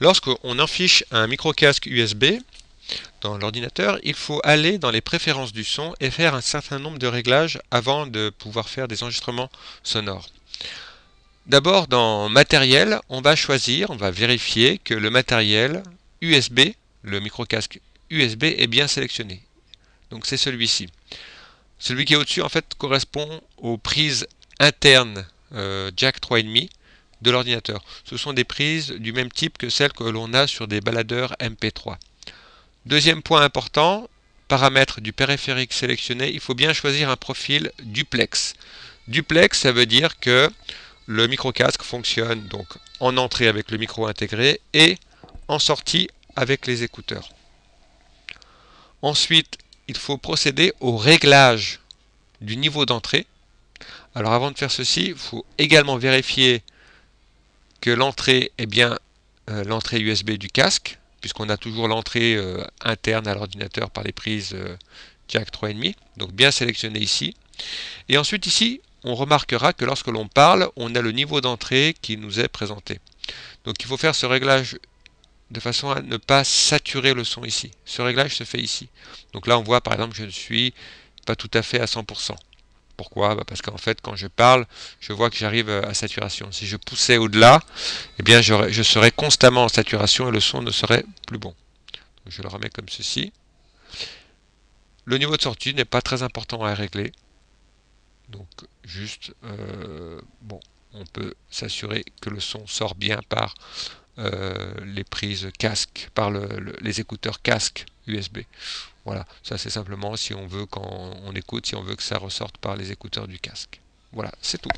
Lorsqu'on affiche un micro-casque USB dans l'ordinateur, il faut aller dans les préférences du son et faire un certain nombre de réglages avant de pouvoir faire des enregistrements sonores. D'abord, dans matériel, on va vérifier que le matériel USB, le micro-casque USB, est bien sélectionné. Donc c'est celui-ci. Celui qui est au-dessus, en fait, correspond aux prises internes jack 3,5 de l'ordinateur. Ce sont des prises du même type que celles que l'on a sur des baladeurs MP3. Deuxième point important, paramètre du périphérique sélectionné, il faut bien choisir un profil duplex. Duplex, ça veut dire que le micro-casque fonctionne donc en entrée avec le micro intégré et en sortie avec les écouteurs. Ensuite, il faut procéder au réglage du niveau d'entrée. Alors avant de faire ceci, il faut également vérifier que l'entrée est bien l'entrée USB du casque, puisqu'on a toujours l'entrée interne à l'ordinateur par les prises jack 3,5, donc bien sélectionné ici. Et ensuite ici, on remarquera que lorsque l'on parle, on a le niveau d'entrée qui nous est présenté. Donc il faut faire ce réglage de façon à ne pas saturer le son ici. Ce réglage se fait ici. Donc là on voit par exemple que je ne suis pas tout à fait à 100%. Pourquoi? Parce qu'en fait, quand je parle, je vois que j'arrive à saturation. Si je poussais au-delà, eh bien, je serais constamment en saturation et le son ne serait plus bon. Donc, je le remets comme ceci. Le niveau de sortie n'est pas très important à régler. Donc, juste, bon, on peut s'assurer que le son sort bien par les prises casque, par les écouteurs casque USB. Voilà, ça c'est simplement si on veut quand on écoute, si on veut que ça ressorte par les écouteurs du casque. Voilà, c'est tout.